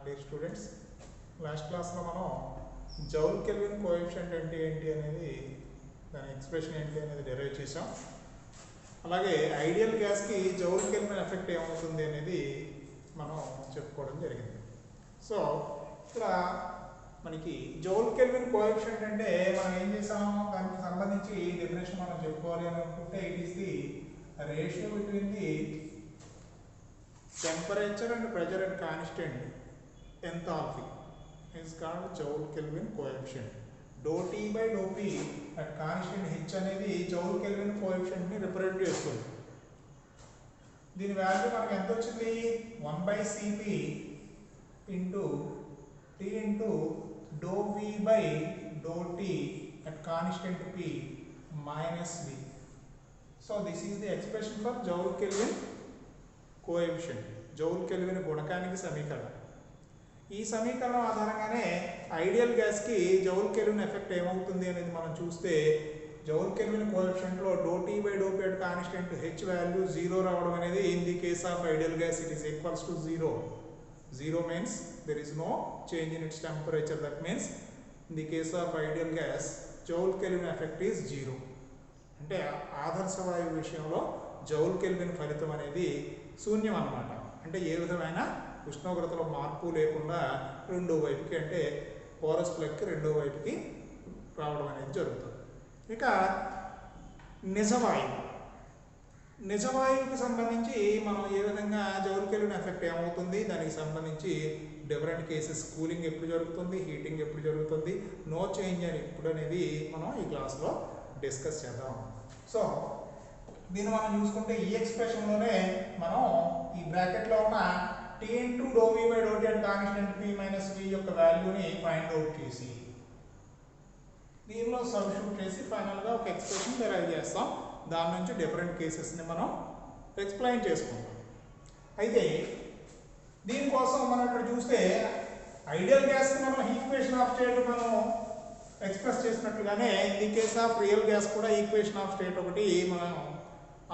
dear students, last class లో మనం joule Kelvin coefficient అంటే ఏంటి అనేది దాని ఎక్స్ప్రెషన్ ఏంటి అనేది డెరైవ్ చేసాం. అలాగే ఐడియల్ గ్యాస్ కి జౌల్ కెల్విన్ ఎఫెక్ట్ ఏమవుతుంది అనేది మనం చెప్పుకోవడం జరిగింది. సో ఇక్కడ మనకి జౌల్ కెల్విన్ కోఎఫిషియంట్ అంటే మనం ఏం చేసాం, దానికి సంబంధించి డెఫినేషన్ మనం చెప్పుకోవాలి అని అనుకుంటే it is the ratio between the temperature and pressure at constant enthalpy is called Joule Kelvin coefficient. Dou T by dou P at constant H అనేది Joule Kelvin coefficient ని రిప్రజెంట్ చేస్తుంది. దీని వాల్యూ మనకి ఎంత వచ్చింది, 1/Cp into T into dou V by dou T at constant P minus V. So this is the expression for Joule Kelvin coefficient, Joule Kelvin గుణకానికి సమీకరణం. ఈ సమీకరణం ఆధారంగానే ఐడియల్ గ్యాస్కి జౌల్ కెల్విన్ ఎఫెక్ట్ ఏమవుతుంది అనేది మనం చూస్తే, జౌల్ కెల్విన్ కోఎఫిషియంట్లో do T by do P at constant H value 0 రావడం అనేది in the case of ideal gas it is equals to 0. 0 means there is no change in its temperature. That means in the case of ideal gas joule Kelvin effect is 0. అంటే ఆదర్శ వాయువు విషయంలో joule kelvin ఫలితం అనేది శూన్యం అన్నమాట. అంటే ఏ విధమైన ఉష్ణోగ్రతలో మార్పు లేకుండా రెండో వైపుకి, అంటే పోరస్ ప్లగ్కి రెండో వైపుకి రావడం అనేది జరుగుతుంది. ఇక నిజవాయువుకి సంబంధించి మనం ఏ విధంగా జౌల్ కెల్విన్ ఎఫెక్ట్ ఏమవుతుంది, దానికి సంబంధించి డిఫరెంట్ కేసెస్, కూలింగ్ ఎప్పుడు జరుగుతుంది, హీటింగ్ ఎప్పుడు జరుగుతుంది, నో చేంజ్ అని ఎప్పుడు అనేది మనం ఈ క్లాస్లో డిస్కస్ చేద్దాం. సో దీన్ని మనం చూసుకుంటే ఈ ఎక్స్ప్రెషన్లోనే మనం ఈ బ్రాకెట్లో ఉన్న T into dou V by dou T at constant P minus V యొక్క వాల్యూని ఫైండ్ అవుట్ చేసి దీనిలో సబ్స్టిట్యూట్ చేసి ఫైనల్గా ఒక ఎక్స్ప్రెషన్ డెరైవ్ చేస్తాం. దాని నుంచి డిఫరెంట్ కేసెస్ని మనం ఎక్స్ప్లెయిన్ చేసుకుంటాం. అయితే దీనికోసం మనం ఇక్కడ చూస్తే ఐడియల్ గ్యాస్కి మనం ఈక్వేషన్ ఆఫ్ స్టేట్ మనం ఎక్స్ప్రెస్ చేసినట్లుగానే in the case of real gas కూడా ఈక్వేషన్ ఆఫ్ స్టేట్ ఒకటి మనం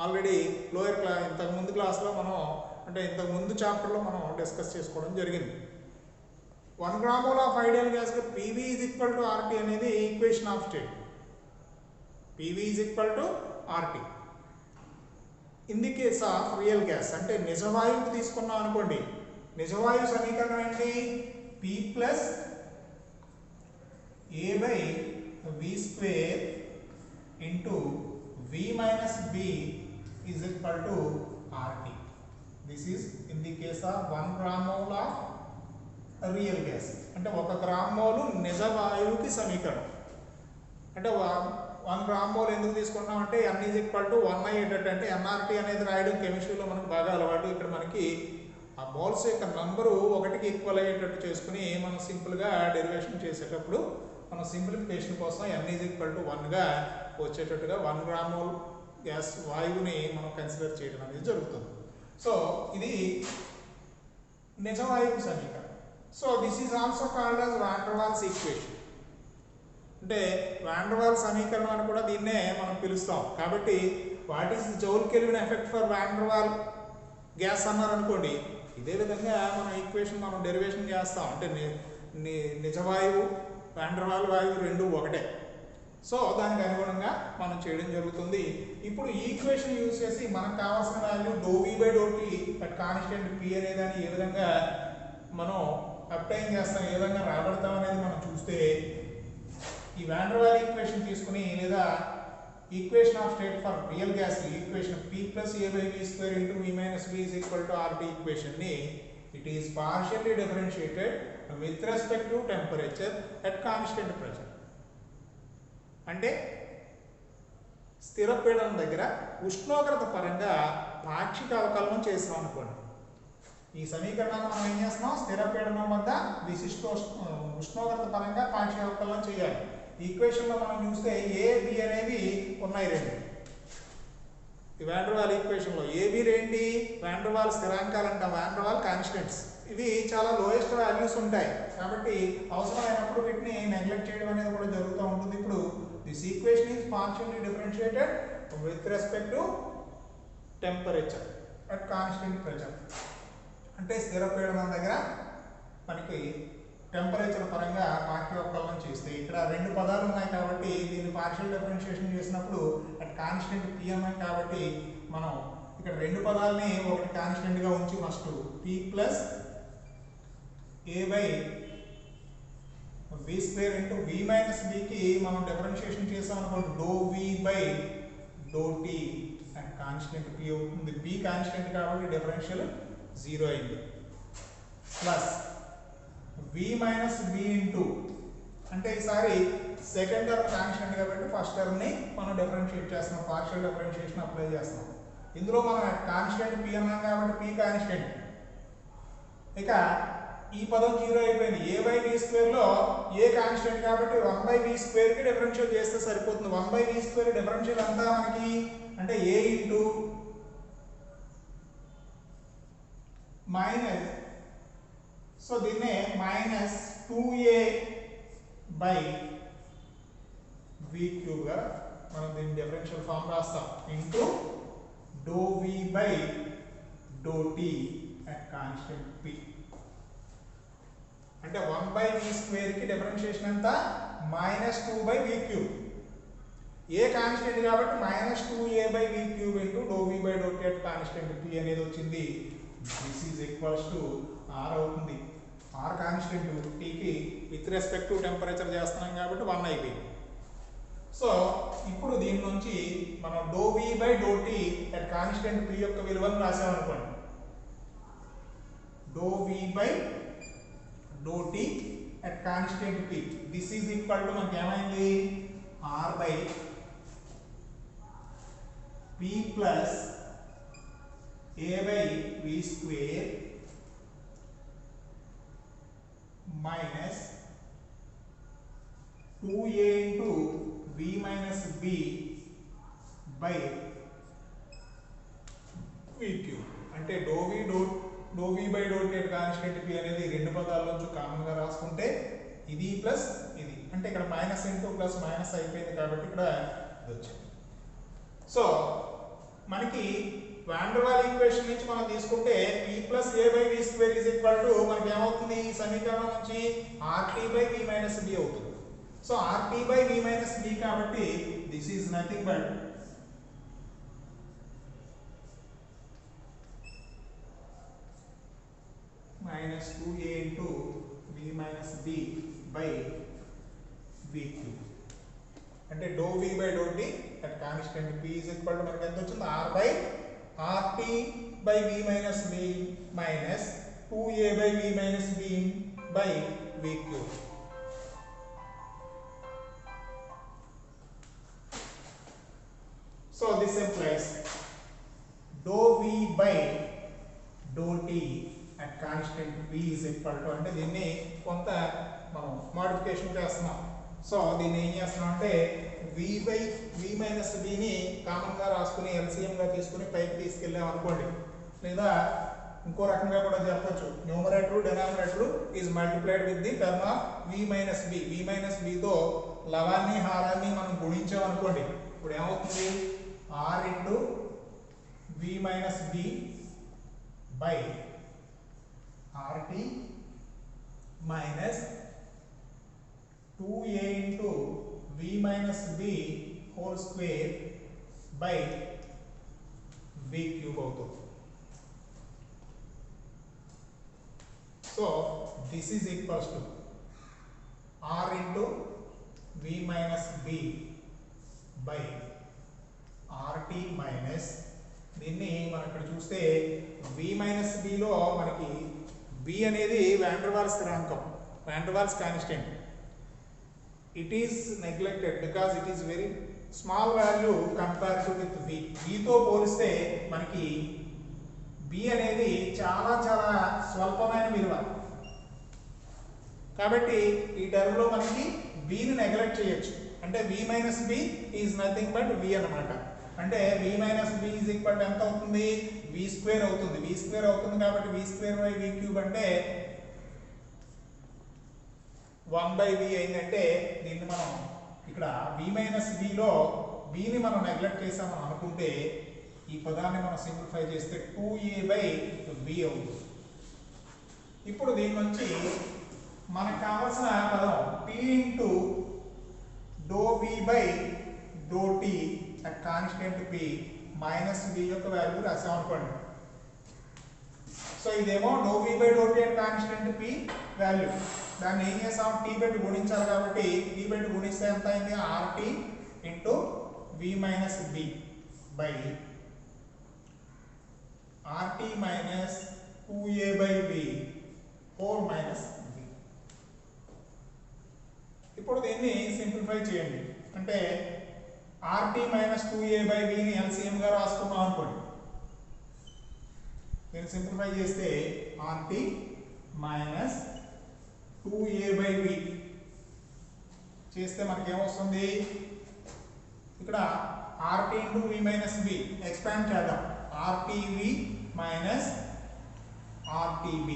ఆల్రెడీ లోయర్ ఇంతకుముందు క్లాస్లో మనం, అంటే ఇంతకుముందు చాప్టర్లో మనం డిస్కస్ చేసుకోవడం జరిగింది. 1 గ్రామోల్ ఆఫ్ ఐడియల్ గ్యాస్కి PV is equal to RT అనేది equation of state. PV is equal to RT. In the case of real gas అంటే నిజవాయువు తీసుకున్నాం అనుకోండి, నిజవాయువు సమీకరణం ఏంటి, P plus A by V square into V minus B is equal to RT. This is in the case of 1 gram mole of real gas. అంటే 1 gram mole నిజ వాయువుకి సమీకరణం. అంటే 1 గ్రామ్ మోల్ ఎందుకు తీసుకున్నాం అంటే N is equal to 1 అయ్యేటట్టు, అంటే NRT అనేది రాయడం కెమిస్ట్రీలో మనకు బాగా అలవాటు. ఇక్కడ మనకి ఆ మోల్స్ యొక్క నంబరు 1కి ఈక్వల్ అయ్యేటట్టు చేసుకుని మనం సింపుల్గా డెరివేషన్ చేసేటప్పుడు మనం సింప్లిఫికేషన్ కోసం N is equal to 1గా వచ్చేటట్టుగా 1 గ్రామ్ మోల్ గ్యాస్ వాయువుని మనం కన్సిడర్ చేయడం అనేది జరుగుతుంది. సో ఇది నిజవాయువు సమీకరణం. So this is also called as van der Waals equation. అంటే వాన్ డెర్ వాల్స్ సమీకరణం అని కూడా దీన్నే మనం పిలుస్తాం. కాబట్టి what is Joule Kelvin effect for van der Waal gas అన్నారు అనుకోండి, ఇదే విధంగా మనం ఈక్వేషన్ మనం డెరివేషన్ చేస్తాం. అంటే నిజవాయువు వాన్ డెర్ వాల్ వాయువు రెండు ఒకటే. సో దానికి అనుగుణంగా మనం చేయడం జరుగుతుంది. ఇప్పుడు ఈక్వేషన్ యూజ్ చేసి మనకు కావాల్సిన value dou V by do T at constant P అనేదాన్ని ఏ విధంగా మనం అప్లైన్ చేస్తాం, ఏ విధంగా రాబడతాం అనేది మనం చూస్తే, ఈ వాన్ డెర్ వాల్ ఈక్వేషన్ తీసుకుని లేదా equation of state for real gas equation P plus A by V square into V minus V is equal to RT ఈక్వేషన్ని it is partially differentiated with respect to temperature at constant pressure. అంటే స్థిర పీడనం దగ్గర ఉష్ణోగ్రత పరంగా పాక్షిక అవకలనం చేసాం అనుకోండి. ఈ సమీకరణాన్ని మనం ఏం చేస్తున్నాం, స్థిర పీడనం వద్ద విశిష్ట ఉష్ణోగ్రత పరంగా పాక్షిక అవకలనం చేయాలి. ఈక్వేషన్లో మనం చూస్తే A B అనేవి ఉన్నాయి రెండు. ఈ వాన్ డెర్ వాల్ ఈక్వేషన్లో A B ఏంటి, వాన్ డెర్ వాల్ స్థిరాంకాలు అంట, వాన్ డెర్ వాల్ కాన్స్టెంట్స్. ఇవి చాలా లోయెస్ట్ వాల్యూస్ ఉంటాయి కాబట్టి అవసరమైనప్పుడు వీటిని నెగ్లెక్ట్ చేయడం అనేది కూడా జరుగుతూ ఉంటుంది. ఇప్పుడు this equation is partially differentiated with respect to temperature at constant pressure. అంటే స్థిర పీడనం దగ్గర మనకి టెంపరేచర్ పరంగా వాక్యోక్తలం చేస్తే ఇక్కడ రెండు పదాలు ఉన్నాయి కాబట్టి దీన్ని పార్షియల్ డిఫరెన్షియేషన్ చేసినప్పుడు అట్ కాన్స్టెంట్ పిఎంఐ కాబట్టి మనం ఇక్కడ రెండు పదాలని ఒకటి కాన్స్టెంట్ గా ఉంచి మస్ట్ p plus a by v square into v minus b కి మనం డిఫరెన్షియేషన్ చేసాం అనుకోండి dou v by do t and constant p అవుతుంది b కాన్స్టెంట్ కాబట్టి డిఫరెన్షియల్ 0 అయింది plus v minus b into అంటే ఈసారి సెకండ్ టర్మ్ కాన్స్టెంట్ కాబట్టి ఫస్ట్ టర్మ్ ని మనం డిఫరెన్షియేట్ చేస్తున్నాం పార్షియల్ డిఫరెన్షియేషన్ అప్లై చేస్తున్నాం ఇందులో మనం కాన్స్టెంట్ p అన్నాం కాబట్టి p కాన్స్టెంట్ ఇక ఈ పదం 0 అయిపోయింది a బై b స్క్వేర్ లో a కాన్స్టెంట్ కాబట్టి 1 బై b స్క్వేర్ కి డిఫరెన్షియేట్ చేస్తే సరిపోతుంది 1 బై b స్క్వేర్ డిఫరెన్షియల్ అంతా మనకి అంటే a ఇంటూ మైనస్ సో దీన్నే minus 2a by v cube గా మనం దీని డిఫరెన్షియల్ ఫార్మ్ రాస్తాం into do v by do t at constant p అంటే 1 బై v స్క్వేర్ కి డిఫరెన్షియేషన్ ఎంత minus 2 by v cube a constant కాబట్టి minus 2a by v cube into do v by do t at constant p అనేది వచ్చింది this is equals to r అవుతుంది r constant t కి with respect to temperature చేస్తున్నాం కాబట్టి 1 అయిపోయింది so ఇప్పుడు దీని నుంచి మనం do v by do t at constant p యొక్క విలువను రాసామనుకోండి do v by do t at constant p this is equal to మనకి ఏమైంది r by p plus a by v square minus 2a into v minus b by v cube అంటే do v by do t constant p అనేది రెండు పదాల నుంచి common గా రాసుకుంటే ఇది ప్లస్ ఇది అంటే ఇక్కడ మైనస్ ఇంటూ ప్లస్ మైనస్ అయిపోయింది కాబట్టి ఇక్కడ ఇది వచ్చింది సో మనకి వాన్ డెర్ వాల్ ఈక్వేషన్ నుంచి మనం తీసుకుంటే p plus a by v square is equal to మనకి ఏమవుతుంది ఈ సమీకరణం నుంచి rt by v minus b అవుతుంది so rt by v minus b కాబట్టి this is nothing but minus 2a into v minus b by v cube అంటే do v by dou t at constant p is equal to మనకి ఎంత వచ్చింది r by rt by v minus b minus 2a by v minus b by v cube so this implies dou v by dou t at constant p is equal to అంటే దీన్ని కొంత మనం modification చేస్తున్నాం so దీన్ని ఏం చేస్తున్నాం అంటే v by v minus b ని కామన్ గా రాసుకుని LCM గా తీసుకుని పైకి తీసుకెళ్ళాం అనుకోండి లేదా ఇంకో రకంగా కూడా చెప్పొచ్చు numerator denominator is multiplied with the term of v minus b తో లవాన్ని హారాన్ని మనం గుణించాం అనుకోండి ఇప్పుడు ఏమవుతుంది r into v minus b by rt minus 2a into v minus b whole square by v cube అవుతుంది so this is equals to r into v minus b by rt minus దీన్ని మనం ఇక్కడ చూస్తే v minus b లో మనకి b అనేది van der Waals స్థిరాంకం van der Waals constant it is neglected because it is very small value compared with v తో పోలిస్తే మనకి b అనేది చాలా చాలా స్వల్పమైన విలువ కాబట్టి ఈ టర్మ్ లో మనకి b ని నెగ్లెక్ట్ చేయొచ్చు అంటే v minus b is nothing but v అన్నమాట అంటే v minus b is equal to ఎంత అవుతుంది v స్క్వేర్ అవుతుంది v స్క్వేర్ అవుతుంది కాబట్టి v square by v cube అంటే 1 బై v అయిందంటే దీన్ని మనం ఇక్కడ v మైనస్ b లో b ని మనం నెగ్లెక్ట్ చేసామని అనుకుంటే ఈ పదాన్ని మనం సింప్లిఫై చేస్తే 2a బై v అవుతుంది ఇప్పుడు దీని నుంచి మనకు కావాల్సిన పదం p into dou b by do t at constant p minus b యొక్క వాల్యూ రాసాం అనుకోండి. సో ఇదేమో dou b by do t at constant p value. దాన్ని ఏం చేసాం, t పెట్టి గుణించాలి కాబట్టి t పెట్టి గుణిస్తే ఎంత అయింది, rt into v minus b by rt minus 2a by b 4 minus b. ఇప్పుడు దీన్ని సింప్లిఫై చేయండి. అంటే rt minus 2a by b ని LCM గా రాసుకున్నాం అనుకోండి. దీన్ని సింప్లిఫై చేస్తే rt minus 2a by b చేస్తే మనకి ఏమొస్తుంది, ఇక్కడ rt into v minus b expand చేద్దాం, rtv మైనస్ rtb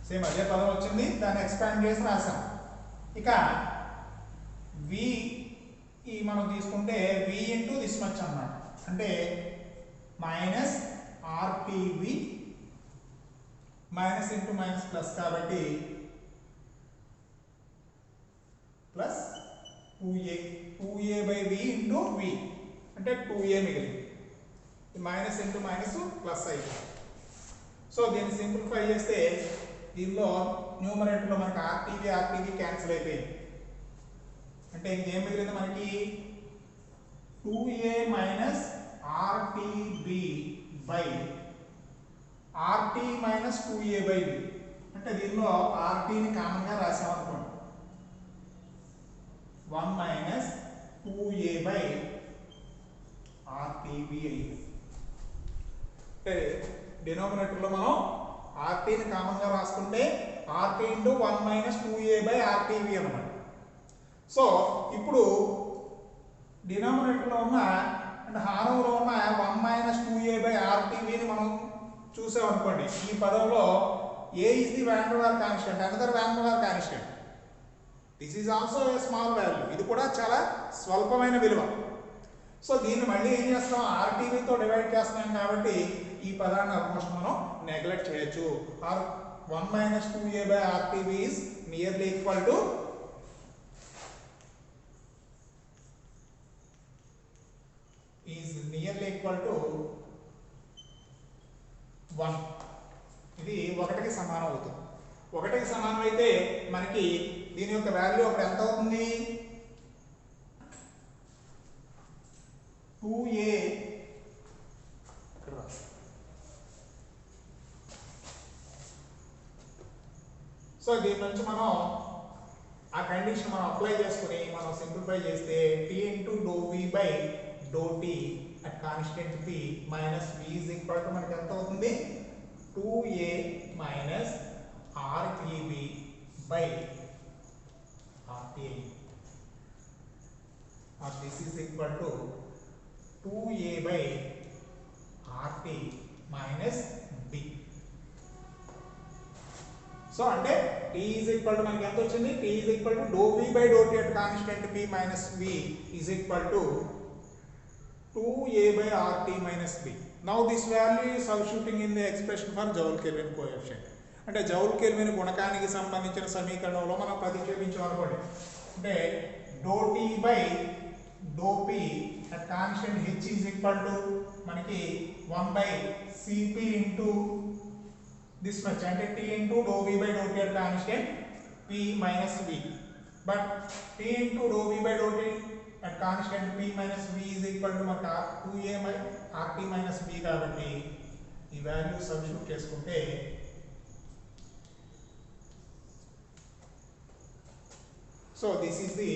సేమ్ అదే పదం వచ్చింది, దాన్ని ఎక్స్పాండ్ చేసి రాసాం. ఇక v ఈ మనం తీసుకుంటే v ఇంటూ దిస్ మచ్ అన్నమాట, అంటే minus rtv minus into minus plus కాబట్టి plus 2a by v into v అంటే 2a మిగిలింది, మైనస్ ఇంటూ మైనస్ ప్లస్ అయిపోయింది. సో దీన్ని సింప్లిఫై చేస్తే దీనిలో న్యూమరేటర్లో మనకి rtv క్యాన్సిల్ అయిపోయింది. అంటే ఇంకేం మిగిలింది మనకి 2a minus rtb by rt minus 2a by b. అంటే దీనిలో rt ని కామన్ గా రాసాం అనుకోండి, 1 మైనస్ 2a బై rtb అయింది. అంటే డినామినేటర్లో మనం rt ని కామన్ గా రాసుకుంటే rt into 1 minus 2a by rtb అన్నమాట. సో ఇప్పుడు డినామినేటర్లో ఉన్న అంటే హారంలో ఉన్న 1 మైనస్ 2a బై rtb ని మనం చూసామనుకోండి, ఈ పదంలో a is the van der Waal constant, another van der Waal constant. This is also a small value, ఇది కూడా చాలా స్వల్పమైన విలువ. సో దీన్ని మళ్ళీ ఏం చేస్తాం, ఆర్టీవీతో డివైడ్ చేస్తున్నాం కాబట్టి ఈ పదాన్ని ఆల్మోస్ట్ మనం నెగ్లెక్ట్ చేయొచ్చు. Or 1 minus 2a by RTV is nearly equal to to 1. ఇది 1కి సమానం అవుతుంది. 1కి సమానం అయితే మనకి దీని యొక్క వాల్యూ అప్పుడు ఎంత అవుతుంది, 2a సో దీని నుంచి మనం ఆ కండిషన్ మనం అప్లై చేసుకుని మనం సింప్లిఫై చేస్తే t into do v by do t at constant p minus v is equal to మనకి ఎంత అవుతుంది, 2a minus rtb by rta. or this is equal to 2a by rt minus b. So అంటే t is equal to మనకి ఎంత వచ్చింది, t is equal to dou v by dou t at constant p minus v is equal to 2a by rt minus b. Now this value is substituting in the expression for Joule Kelvin coefficient. అంటే Joule Kelvin గుణకానికి సంబంధించిన సమీకరణంలో మనం ప్రతిక్షేపించామనుకోండి, అంటే do T by do P at constant H is equal to మనకి 1 by CP into this much, అంటే T into do V by do T at constant P minus V. But T into do V by do T at constant P minus V is equal to మనకి 2a by RT minus B. కాబట్టి ఈ value substitute చేసుకుంటే so this is the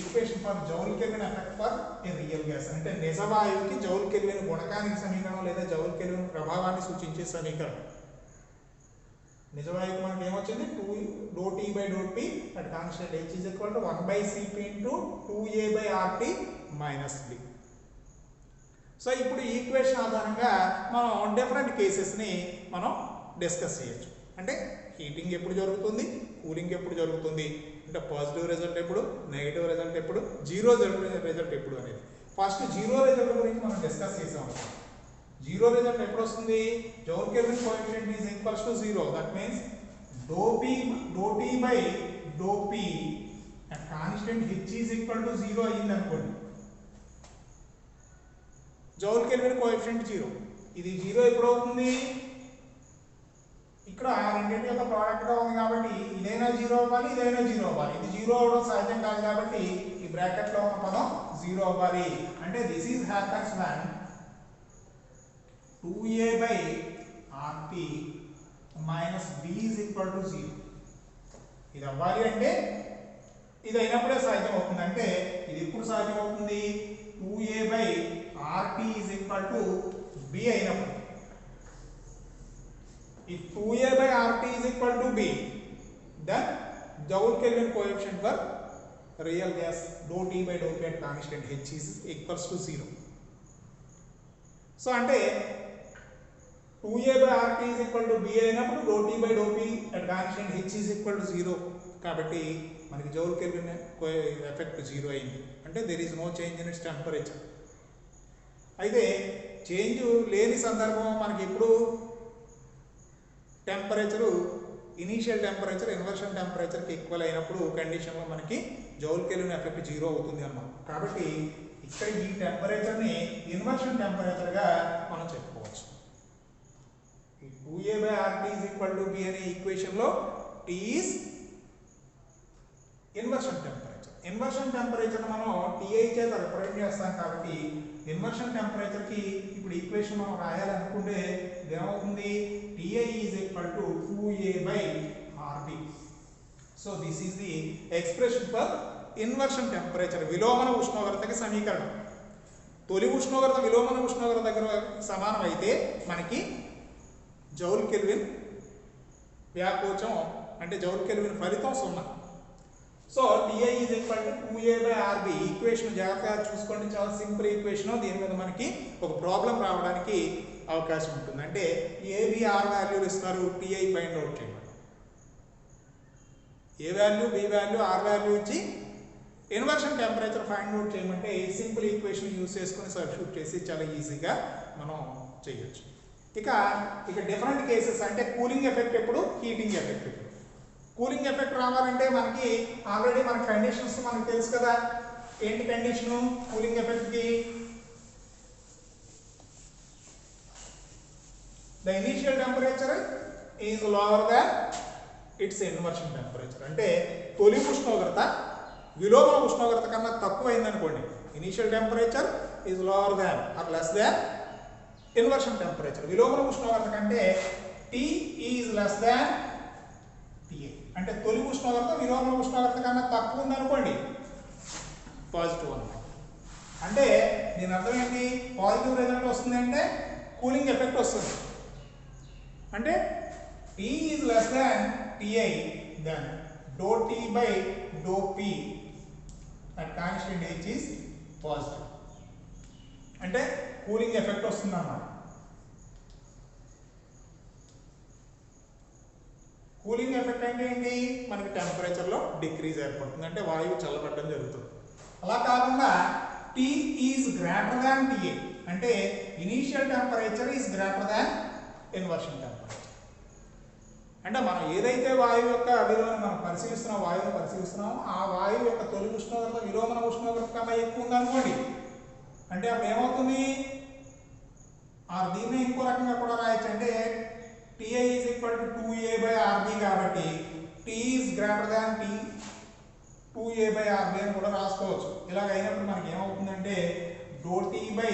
equation for Joule Kelvin effect for a real gas. అంటే నిజ వాయువుకి joule Kelvin గుణకానికి సమీకరణం లేదా joule kelvin ప్రభావాన్ని సూచించే సమీకరణం. నిజ వాయువుకి మనకి ఏమొచ్చింది, 2 dou T by do P at constant H is equal to 1 by CP into 2a by RT minus B. So ఇప్పుడు ఈ ఈక్వేషన్ ఆధారంగా మనం డిఫరెంట్ కేసెస్ని మనం డిస్కస్ చేయొచ్చు. అంటే హీటింగ్ ఎప్పుడు జరుగుతుంది, కూలింగ్ ఎప్పుడు జరుగుతుంది, అంటే పాజిటివ్ రిజల్ట్ ఎప్పుడు, నెగిటివ్ రిజల్ట్ ఎప్పుడు, జీరో రిజల్ట్ ఎప్పుడు అనేది. ఫస్ట్ జీరో రిజల్ట్ గురించి మనం డిస్కస్ చేసాం. జీరో రిజల్ట్ ఎప్పుడు వస్తుంది? Joule Kelvin coefficient is equals to 0. That means dou T by do P at constant H is equal to 0 అయ్యింది అనుకోండి. Joule Kelvin coefficient 0. ఇది 0 ఎప్పుడు అవుతుంది? ఇక్కడ రెండింటి యొక్క ప్రోడక్ట్ గా ఉంది కాబట్టి ఇదైనా 0 అవ్వాలి, ఇదైనా 0 అవ్వాలి. ఇది 0 అవడం సాధ్యం కాదు కాబట్టి ఈ బ్రాకెట్ లో ఉన్న పదం 0 అవ్వాలి. అంటే this is happens when 2a by rt minus b is equal to 0. ఇది అవ్వాలి అంటే ఇది అయినప్పుడే సాధ్యం అవుతుంది. అంటే ఇది ఎప్పుడు సాధ్యం అవుతుంది? 2a by rt is equal to b అయినప్పుడు. If 2a by rt is equal to b, then Joule Kelvin coefficient for real gas dou T by dou P at constant H is equals to 0. So అంటే 2a by rt is equal to b అయినప్పుడు dou T by dou P at constant H is equal to 0. కాబట్టి మనకి Joule Kelvin effect 0 అయింది. అంటే there is no change in its temperature. అయితే change లేని సందర్భం మనకి ఎప్పుడు టెంపరేచర్ ఇనీషియల్ టెంపరేచర్ ఇన్వర్షన్ టెంపరేచర్కి ఈక్వల్ అయినప్పుడు కండిషన్లో మనకి జౌల్ కెల్విన్ ఎఫెక్ట్ 0 అవుతుంది అన్నమాట. కాబట్టి ఇక్కడ ఈ టెంపరేచర్ని ఇన్వర్షన్ టెంపరేచర్గా మనం చెప్పుకోవచ్చు. 2a by rt is equal to b అనే ఈక్వేషన్లో T is inversion temperature. Inversion temperature మనం Ti చేత రిప్రజెంట్ చేస్తాం కాబట్టి ఇన్వర్షన్ టెంపరేచర్ కి ఇప్పుడు ఈక్వేషన్ మనం రాయాలనుకుంటే ఏమవుతుంది? Ti is equal to 2a by rb. So this is the expression for inversion temperature. విలోమన ఉష్ణోగ్రతకి సమీకరణం. తొలి ఉష్ణోగ్రత విలోమన ఉష్ణోగ్రత దగ్గర సమానం అయితే మనకి జౌల్ కెల్విన్ వ్యాకోచం అంటే జౌల్ కెల్విన్ ఫలితం 0. So Ti is equal to 2a by rb. Equation జాగ్రత్తగా చూసుకోండి, చాలా సింపుల్ ఈక్వేషన్. దీని మీద మనకి ఒక ప్రాబ్లం రావడానికి అవకాశం ఉంటుంది. అంటే AB R వాల్యూలు ఇస్తారు, Ti ఫైండ్ అవుట్ చేయమని. A value B value R value ఇచ్చి ఇన్వర్షన్ టెంపరేచర్ ఫైండ్ అవుట్ చేయమంటే ఈ సింపుల్ ఈక్వేషన్ యూజ్ చేసుకుని సబ్స్టిట్యూట్ చేసి చాలా ఈజీగా మనం చేయొచ్చు. ఇక డిఫరెంట్ కేసెస్ అంటే కూలింగ్ ఎఫెక్ట్ ఎప్పుడు, హీటింగ్ ఎఫెక్ట్ ఎప్పుడు. కూలింగ్ ఎఫెక్ట్ రావాలంటే మనకి ఆల్రెడీ మన కండిషన్స్ మనకు తెలుసు కదా. ఏంటి కండిషను కూలింగ్ ఎఫెక్ట్కి? The initial temperature is lower than its inversion temperature. అంటే తొలి ఉష్ణోగ్రత విలోమ ఉష్ణోగ్రత కన్నా తక్కువైంది అనుకోండి. Initial temperature is lower than or less than inversion temperature. విలోమ ఉష్ణోగ్రత కంటే T is less than Ta. అంటే తొలి ఉష్ణోగ్రత విలోమ ఉష్ణోగ్రత కన్నా తక్కువ ఉంది అనుకోండి, పాజిటివ్ అన్నమాట. అంటే దీని అర్థం ఏంటి? పాజిటివ్ రిజల్ట్ వస్తుంది అంటే కూలింగ్ ఎఫెక్ట్ వస్తుంది. అంటే T is less than Ti, then dou T by dou P at constant H is positive. అంటే కూలింగ్ ఎఫెక్ట్ వస్తుంది అన్నమాట. కూలింగ్ ఎఫెక్ట్ అంటే ఏంటి? మనకి టెంపరేచర్లో డిక్రీజ్ ఏర్పడుతుంది, అంటే వాయువు చల్లబడడం జరుగుతుంది. అలా కాకుండా T is greater than Ta అంటే initial temperature is greater than inversion temperature. అంటే మనం ఏదైతే వాయువు యొక్క విలువను మనం వాయువును పరిశీలిస్తున్నామో ఆ వాయువు యొక్క తొలి ఉష్ణోగ్రత విలోమన ఉష్ణోగ్రత కన్నా ఎక్కువ ఉంది అనుకోండి. అంటే అప్పుడు ఏమవుతుంది? దీన్ని ఇంకో రకంగా కూడా రాయొచ్చు. అంటే Ti is equal to 2a by rb కాబట్టి T is greater than 2a by rb అని కూడా రాసుకోవచ్చు. ఇలాగ అయినప్పుడు మనకి ఏమవుతుందంటే dou T by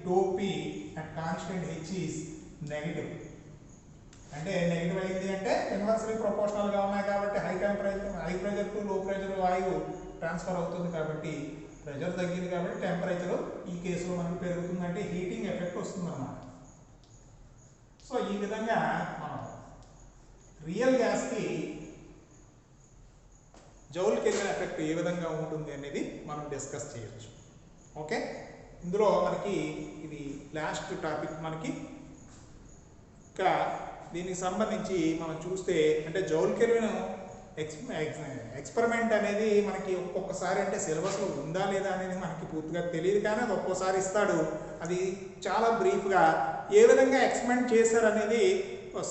dou P at constant H is negative. అంటే నెగిటివ్ అయింది అంటే ఇన్వర్స్లీ ప్రపోర్షనల్ గా ఉన్నాయి కాబట్టి హై ప్రెజర్ టు లో ప్రెజర్ వాయువు ట్రాన్స్ఫర్ అవుతుంది కాబట్టి ప్రెజర్ తగ్గింది కాబట్టి టెంపరేచర్ ఈ కేసులో మనకి పెరుగుతుంది, అంటే హీటింగ్ ఎఫెక్ట్ వస్తుంది అన్నమాట. సో ఈ విధంగా మనం రియల్ గ్యాస్కి జౌల్ కెల్విన్ ఎఫెక్ట్ ఏ విధంగా ఉంటుంది అనేది మనం డిస్కస్ చేయొచ్చు. ఓకే, ఇందులో మనకి ఇది లాస్ట్ టాపిక్. మనకి ఇంకా దీనికి సంబంధించి మనం చూస్తే అంటే జౌల్ కెల్విన్ ఎక్స్పెరిమెంట్ అనేది మనకి ఒక్కొక్కసారి అంటే సిలబస్లో ఉందా లేదా అనేది మనకి పూర్తిగా తెలియదు, కానీ అది ఒక్కోసారి ఇస్తాడు. అది చాలా బ్రీఫ్గా ఏ విధంగా ఎక్స్పెరిమెంట్ చేశారు అనేది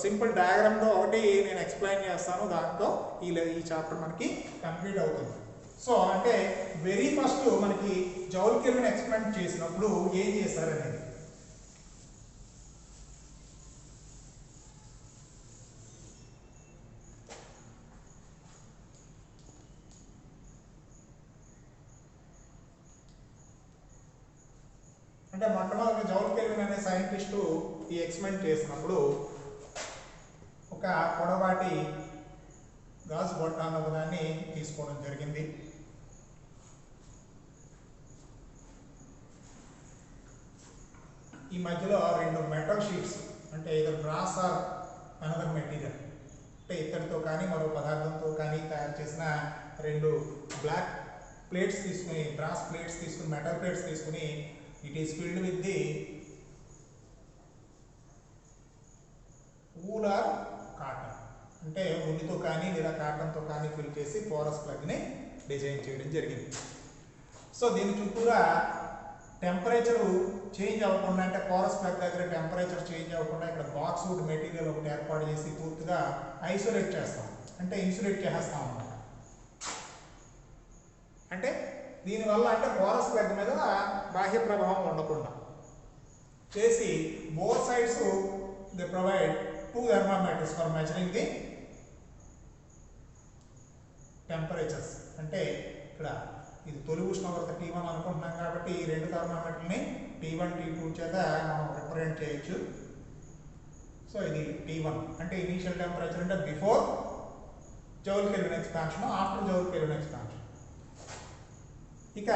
సింపుల్ డయాగ్రామ్తో ఒకటి నేను ఎక్స్ప్లెయిన్ చేస్తాను. దాంతో ఈ చాప్టర్ మనకి కంప్లీట్ అవుతుంది. సో అంటే వెరీ ఫస్ట్ మనకి జౌల్ కెల్విన్ ఎక్స్పెరిమెంట్ చేసినప్పుడు ఏం చేశారు అనేది. అంటే మొట్టమొదటి జౌల్ కెల్విన్ అనే సైంటిస్టు ఈ ఎక్స్పెరిమెంట్ చేసినప్పుడు ఒక పొడవాటి గాజు బొట్ట అన్న దాన్ని తీసుకోవడం జరిగింది. ఈ మధ్యలో 2 మెటల్ షీట్స్ అంటే ఇద్దరు బ్రాస్ ఆర్ అనదర్ మెటీరియల్ అంటే ఇత్తడితో కానీ మరో పదార్థంతో కానీ తయారు చేసిన 2 బ్లాక్ ప్లేట్స్ తీసుకుని, బ్రాస్ ప్లేట్స్ తీసుకుని, మెటల్ ప్లేట్స్ తీసుకుని it is filled with the wool or cotton అంటే ఉల్లితో కానీ లేదా కాటన్తో కానీ ఫిల్ చేసి పోరస్ ప్లగ్ని డిజైన్ చేయడం జరిగింది. సో దీని చుట్టూరా టెంపరేచరు చేంజ్ అవ్వకుండా అంటే పోరస్ ప్లగ్ దగ్గర టెంపరేచర్ చేంజ్ అవ్వకుండా ఇక్కడ బాక్స్ వుడ్ మెటీరియల్ ఒకటి ఏర్పాటు చేసి పూర్తిగా ఐసోలేట్ చేస్తాం అంటే ఇన్సులేట్ చేస్తాం అన్నమాట. అంటే దీనివల్ల అంటే పోరస్ ప్లగ్ మీద బాహ్య ప్రభావం ఉండకుండా చేసి both sides they provide 2 thermometers for measuring the temperatures. అంటే ఇక్కడ ఇది తొలి ఉష్ణోగ్రత T1 అనుకుంటున్నాం కాబట్టి ఈ 2 థర్మామీటర్ని T1 T2 చేత మనం రిప్రజెంట్ చేయొచ్చు. సో ఇది T1 అంటే ఇనీషియల్ టెంపరేచర్ అంటే before joule kelvin expansion, after joule kelvin expansion. ఇక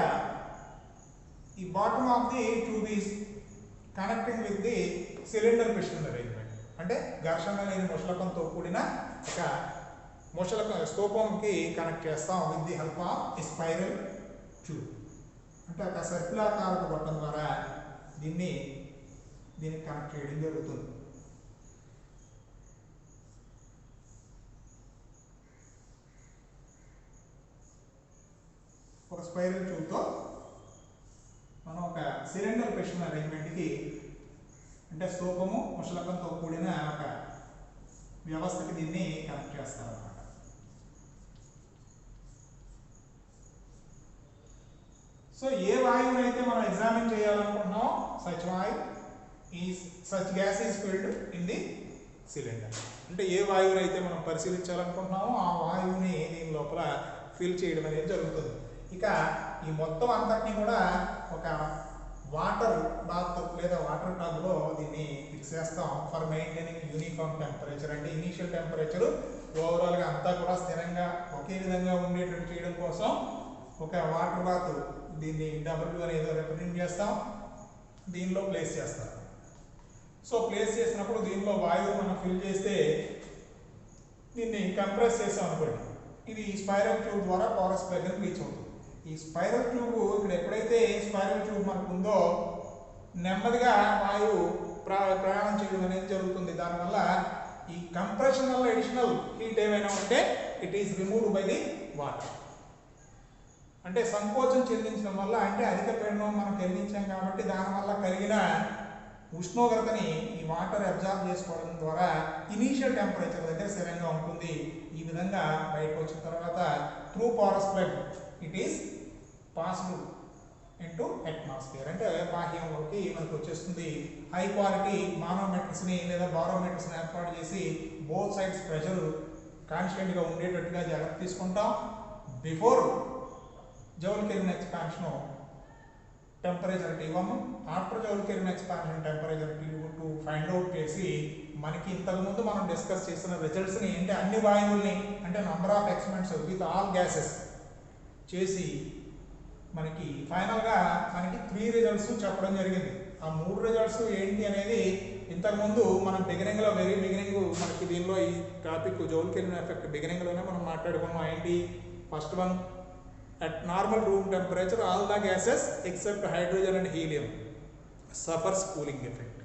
ఈ bottom of the tube is connecting with the cylinder piston arrangement అంటే ఘర్షణ లేని ముషలకంతో కూడిన ఒక స్తూపంకి కనెక్ట్ చేస్తాం with the help of spiral tube అంటే ఒక సర్కులాకారక గొట్టం ద్వారా దీన్ని కనెక్ట్ చేయడం జరుగుతుంది. ఒక స్పైరల్ ట్యూబ్తో మనం ఒక సిలిండర్ పిస్టన్ అరేంజ్మెంట్కి అంటే స్తూపము ముషలకంతో కూడిన ఒక వ్యవస్థకి దీన్ని కనెక్ట్ చేస్తారన్నమాట. సో ఏ వాయువుని అయితే మనం ఎగ్జామిన్ చేయాలనుకుంటున్నామో such gas is filled in the cylinder అంటే ఏ వాయువుని అయితే మనం పరిశీలించాలనుకుంటున్నామో ఆ వాయువుని దీని లోపల ఫిల్ చేయడం అనేది జరుగుతుంది. ఇక ఈ మొత్తం అంతటిని కూడా ఒక వాటర్ బాత్ లేదా వాటర్ టబ్లో దీన్ని ఫిక్స్ చేస్తాం ఫర్ మెయింటైనింగ్ యూనిఫామ్ టెంపరేచర్ అంటే ఇనీషియల్ టెంపరేచర్ ఓవరాల్గా అంతా కూడా స్థిరంగా ఒకే విధంగా ఉండేటట్టు చేయడం కోసం ఒక వాటర్ బాత్ దీన్ని W అనేది రిప్రజెంట్ చేస్తాం, దీనిలో ప్లేస్ చేస్తాం. సో ప్లేస్ చేసినప్పుడు దీనిలో వాయువు మనం ఫిల్ చేస్తే దీన్ని కంప్రెస్ చేసాం అనుకోండి, ఇది స్పైరల్ ట్యూబ్ ద్వారా పోరస్ ప్లగ్ని రీచ్ అవుతుంది. ఈ స్పైరల్ ట్యూబ్ ఇక్కడ ఎప్పుడైతే స్పైరల్ ట్యూబ్ మనకు ఉందో నెమ్మదిగా వాయువు ప్రయాణం చేయడం అనేది జరుగుతుంది. దానివల్ల ఈ కంప్రెషన్ వల్ల అడిషనల్ హీట్ ఏమైనా ఉంటే it is removed by the water అంటే సంకోచం చెందించడం వల్ల అంటే అధిక పీడనం మనం కలిగించాం కాబట్టి దానివల్ల కలిగిన ఉష్ణోగ్రతని ఈ వాటర్ అబ్జార్బ్ చేసుకోవడం ద్వారా ఇనీషియల్ టెంపరేచర్ దగ్గర స్థిరంగా ఉంటుంది. ఈ విధంగా బయటకు వచ్చిన తర్వాత through porous plug it is passed into atmosphere అంటే బాహ్యంలోకి మనకు వచ్చేస్తుంది. హై క్వాలిటీ మానోమెట్రిక్స్ని లేదా బారోమెట్రిక్స్ని ఏర్పాటు చేసి బోత్ సైడ్స్ ప్రెషర్ కాన్స్టెంట్గా ఉండేటట్టుగా జాగ్రత్త తీసుకుంటాం. Before joule kelvin expansion temperature T1, after joule kelvin expansion temperature T2 find out చేసి మనకి ఇంతకుముందు మనం డిస్కస్ చేసిన రిజల్ట్స్ని అంటే అన్ని వాయువుల్ని అంటే number of experiments with all gases చేసి మనకి ఫైనల్గా మనకి 3 రిజల్ట్స్ చెప్పడం జరిగింది. ఆ 3 రిజల్ట్స్ ఏంటి అనేది ఇంతకుముందు మనం బిగినింగ్లో వెరీ బిగినింగ్ మనకి దీనిలో ఈ టాపిక్ జౌల్ కెల్విన్ ఎఫెక్ట్ బిగినింగ్లోనే మనం మాట్లాడుకున్నాం. ఏంటి first one at normal room temperature all the gases except hydrogen and helium suffers cooling effect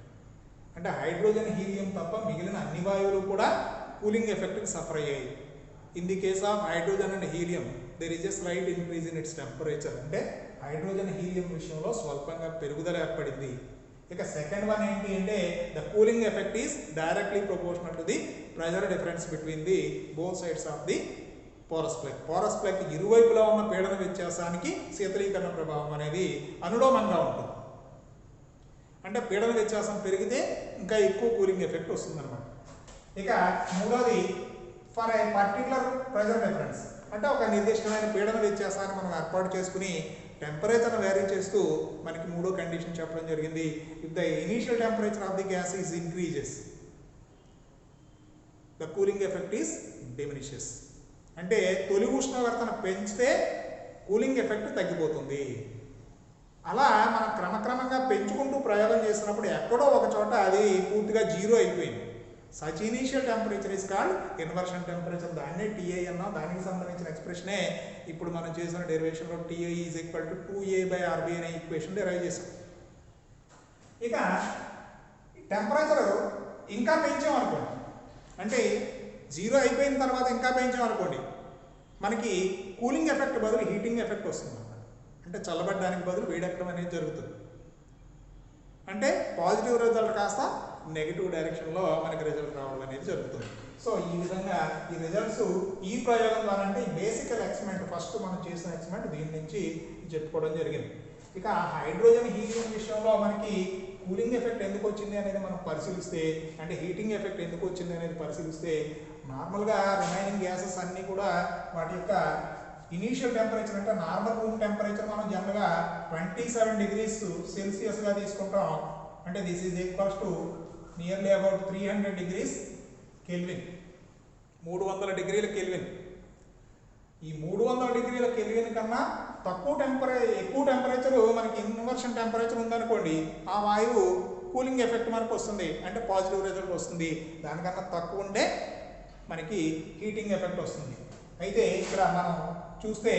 అంటే హైడ్రోజన్ హీలియం తప్ప మిగిలిన అన్ని వాయువులు కూడా కూలింగ్ ఎఫెక్ట్కి సఫర్ అయ్యాయి. In the case of hydrogen and helium there is a slight increase in it's temperature. అంటే hydrogen helium విషయంలో స్వల్పంగా పెరుగుదల ఏర్పడింది. ఇక సెకండ్ వన్ ఏంటి అంటే the cooling effect is directly proportional to the pressure difference between the both sides of the porous plug. Porous plug ఇరువైపులా ఉన్న పీడన వ్యత్యాసానికి శీతలీకరణ ప్రభావం అనేది అనులోమంగా ఉంటుంది. అంటే పీడన వ్యత్యాసం పెరిగితే ఇంకా ఎక్కువ కూలింగ్ ఎఫెక్ట్ వస్తుందన్నమాట. ఇక మూడోది for a particular pressure difference, అంటే ఒక నిర్దిష్టమైన పీడన వ్యత్యాసాన్ని మనం ఏర్పాటు చేసుకుని టెంపరేచర్ను వేరీ చేస్తూ మనకి మూడో కండిషన్ చెప్పడం జరిగింది. If the initial temperature of the gas is increases the cooling effect is డిమినిషెస్. అంటే తొలి ఉష్ణోగ్రతను పెంచితే కూలింగ్ ఎఫెక్ట్ తగ్గిపోతుంది. అలా మనం క్రమక్రమంగా పెంచుకుంటూ ప్రయోగం చేసినప్పుడు ఎక్కడో ఒక చోట అది పూర్తిగా జీరో అయిపోయింది. Such initial temperature is called inversion temperature. దాన్నే టీఐ అన్నాం. దానికి సంబంధించిన ఎక్స్ప్రెషనే ఇప్పుడు మనం చేసిన డెరివేషన్లో TI is equal to 2a/RB అనే ఈక్వేషన్ డెరైవ్ చేసాం. ఇక టెంపరేచర్ ఇంకా పెంచామనుకోండి, అంటే జీరో అయిపోయిన తర్వాత ఇంకా పెంచామనుకోండి, మనకి కూలింగ్ ఎఫెక్ట్ బదులు హీటింగ్ ఎఫెక్ట్ వస్తుంది. అంటే చల్లబడడానికి బదులు వేడెక్కడం అనేది జరుగుతుంది. అంటే పాజిటివ్ రిజల్ట్ కాస్త నెగిటివ్ డైరెక్షన్లో మనకి రిజల్ట్ రావడం అనేది జరుగుతుంది. సో ఈ విధంగా ఈ రిజల్ట్స్ ఈ ప్రయోగం ద్వారా, అంటే ఈ బేసికల్ ఎక్స్పెరిమెంట్ ఫస్ట్ మనం చేసిన ఎక్స్పెరిమెంట్ దీని నుంచి చెప్పుకోవడం జరిగింది. ఇక హైడ్రోజన్ హీలియం విషయంలో మనకి కూలింగ్ ఎఫెక్ట్ ఎందుకు వచ్చింది అనేది మనం పరిశీలిస్తే, అంటే హీటింగ్ ఎఫెక్ట్ ఎందుకు వచ్చింది అనేది పరిశీలిస్తే, నార్మల్గా రిమైనింగ్ గ్యాసెస్ అన్నీ కూడా వాటి యొక్క ఇనీషియల్ టెంపరేచర్, అంటే నార్మల్ రూమ్ టెంపరేచర్ మనం జనరల్గా 27 degrees సెల్సియస్గా తీసుకుంటాం. అంటే this is equals to nearly about 300 degrees kelvin, 300 degrees kelvin. ఈ 300 degrees కెల్విన్ కన్నా ఎక్కువ టెంపరేచర్ మనకి ఇన్వర్షన్ టెంపరేచర్ ఉందనుకోండి, ఆ వాయువు కూలింగ్ ఎఫెక్ట్ మనకు వస్తుంది, అంటే పాజిటివ్ రిజల్ట్ వస్తుంది. దానికన్నా తక్కువ ఉంటే మనకి హీటింగ్ ఎఫెక్ట్ వస్తుంది. అయితే ఇక్కడ మనం చూస్తే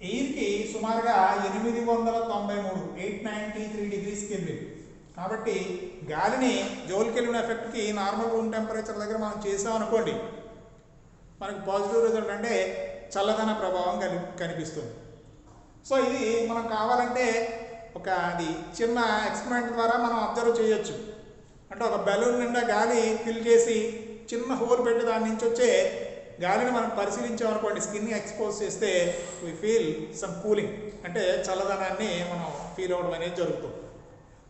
ఎయిర్కి సుమారుగా 893 degrees కెల్విన్. కాబట్టి గాలిని జౌల్ కెల్విన్ ఎఫెక్ట్కి నార్మల్ రూమ్ టెంపరేచర్ దగ్గర మనం చేసామనుకోండి, మనకి పాజిటివ్ రిజల్ట్ అంటే చల్లదన ప్రభావం కనిపిస్తుంది. సో ఇది మనం కావాలంటే అది చిన్న ఎక్స్పెరిమెంట్ ద్వారా మనం అబ్జర్వ్ చేయొచ్చు. అంటే ఒక బెలూన్ నిండా గాలి ఫిల్ చేసి చిన్న హోల్ పెట్టి దాని నుంచి వచ్చే గాలిని మనం పరిశీలించామనుకోండి, స్కిన్ ఎక్స్పోజ్ చేస్తే వి ఫీల్ సమ్ కూలింగ్, అంటే చల్లదనాన్ని మనం ఫీల్ అవ్వడం అనేది జరుగుతుంది.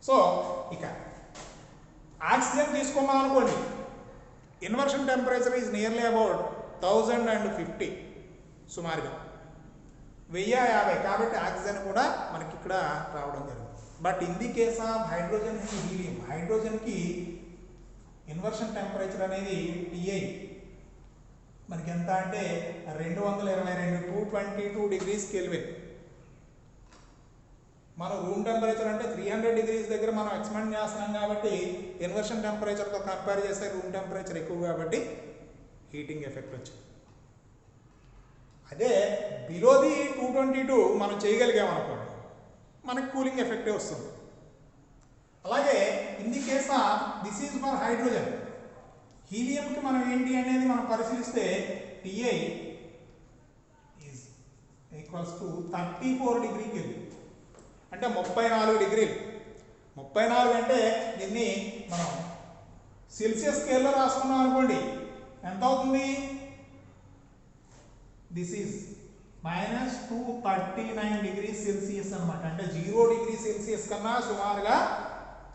సో ఇక ఆక్సిజన్ తీసుకున్నాం అనుకోండి, inversion temperature is nearly about 1050 సుమారుగా 1050. కాబట్టి ఆక్సిజన్ కూడా మనకి ఇక్కడ రావడం జరుగుతుంది. But in the case of hydrogen and helium, హైడ్రోజన్కి ఇన్వర్షన్ టెంపరేచర్ అనేది టీఐ మనకి ఎంత అంటే 222 degrees కెల్విన్. మన రూమ్ టెంపరేచర్ అంటే 300 degrees దగ్గర మనం ఎక్స్పెరిమెంట్ చేస్తున్నాం కాబట్టి ఇన్వర్షన్ టెంపరేచర్తో కంపేర్ చేస్తే రూమ్ టెంపరేచర్ ఎక్కువ కాబట్టి హీటింగ్ ఎఫెక్ట్ వచ్చింది. అదే బిలోది 222 మనం చేయగలిగామనుకోండి, మనకి కూలింగ్ ఎఫెక్టే వస్తుంది. అలాగే in the case of this is for hydrogen. హీలియంకి మనం ఏంటి అనేది మనం పరిశీలిస్తే TI is equals to 34 degrees Kelvin, అంటే 34 degrees. 34 అంటే దీన్ని మనం సెల్సియస్ స్కేల్లో రాసుకున్నాం అనుకోండి, ఎంత అవుతుంది? దిస్ ఈజ్ -239 degrees Celsius అనమాట. అంటే 0 degrees Celsius కన్నా సుమారుగా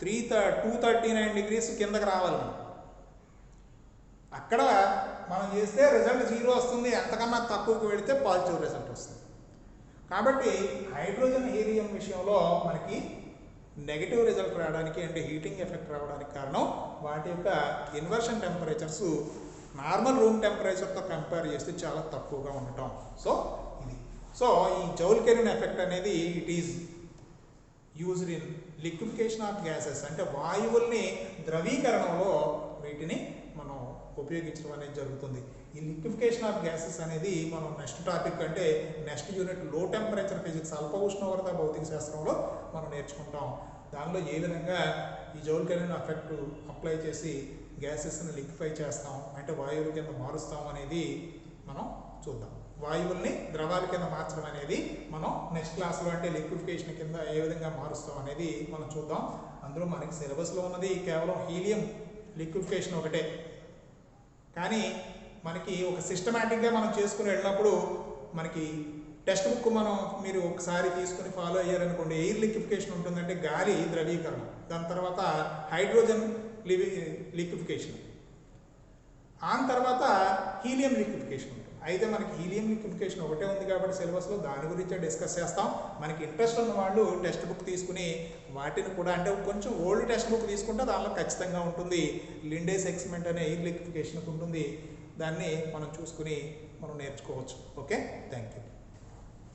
239 degrees కిందకి రావాలి. అక్కడ మనం చేస్తే రిజల్ట్ 0 వస్తుంది, ఎంతకన్నా తక్కువకి వెళితే పాజిటివ్ రిజల్ట్ వస్తుంది. కాబట్టి హైడ్రోజన్ హీలియం విషయంలో మనకి నెగిటివ్ రిజల్ట్ రావడానికి, అంటే హీటింగ్ ఎఫెక్ట్ రావడానికి కారణం వాటి యొక్క ఇన్వర్షన్ టెంపరేచర్స్ నార్మల్ రూమ్ టెంపరేచర్తో కంపేర్ చేస్తే చాలా తక్కువగా ఉండటం. సో ఇది ఈ జౌల్ కెల్విన్ ఎఫెక్ట్ అనేది it is used in liquefaction of gases, అంటే వాయువుల్ని ద్రవీకరణలో వీటిని మనం ఉపయోగించడం అనేది జరుగుతుంది. ఈ లిక్విఫికేషన్ ఆఫ్ గ్యాసెస్ అనేది మనం నెక్స్ట్ టాపిక్, అంటే నెక్స్ట్ యూనిట్ లో టెంపరేచర్ ఫిజిక్స్, అల్ప ఉష్ణోగ్రత భౌతిక శాస్త్రంలో మనం నేర్చుకుంటాం. దానిలో ఏ విధంగా ఈ జౌల్ కెల్విన్ ఎఫెక్ట్ అప్లై చేసి గ్యాసెస్ని లిక్విఫై చేస్తాం అంటే వాయువుల కింద మారుస్తాం అనేది మనం చూద్దాం. వాయువుల్ని ద్రవాల కింద మార్చడం అనేది మనం నెక్స్ట్ క్లాస్లో అంటే లిక్విఫికేషన్ కింద ఏ విధంగా మారుస్తాం అనేది మనం చూద్దాం. అందులో మనకి సిలబస్లో ఉన్నది కేవలం హీలియం లిక్విఫికేషన్ ఒకటే, కానీ మనకి ఒక సిస్టమేటిక్గా మనం చేసుకుని వెళ్ళినప్పుడు మనకి టెక్స్ట్ బుక్ మీరు ఒకసారి తీసుకుని ఫాలో అయ్యారనుకోండి, ఎయిర్ లిక్విఫికేషన్ ఉంటుందంటే గాలి ద్రవీకరణ, దాని తర్వాత హైడ్రోజన్ లిక్విఫికేషన్, ఆ తర్వాత హీలియం లిక్విఫికేషన్ ఉంటుంది. అయితే మనకి హీలియం లిక్విఫికేషన్ ఒకటే ఉంది కాబట్టి సిలబస్లో దాని గురించే డిస్కస్ చేస్తాం. మనకి ఇంట్రెస్ట్ ఉన్న వాళ్ళు టెక్స్ట్ బుక్ తీసుకుని వాటిని కూడా అంటే కొంచెం ఓల్డ్ టెక్స్ట్ బుక్ తీసుకుంటే దానిలో ఖచ్చితంగా ఉంటుంది. లిండేస్ ఎక్స్పెరిమెంట్ అనే ఎయిర్ లిక్విఫికేషన్కి ఉంటుంది, దాన్ని మనం చూసుకుని మనం నేర్చుకోవచ్చు. Okay, thank you.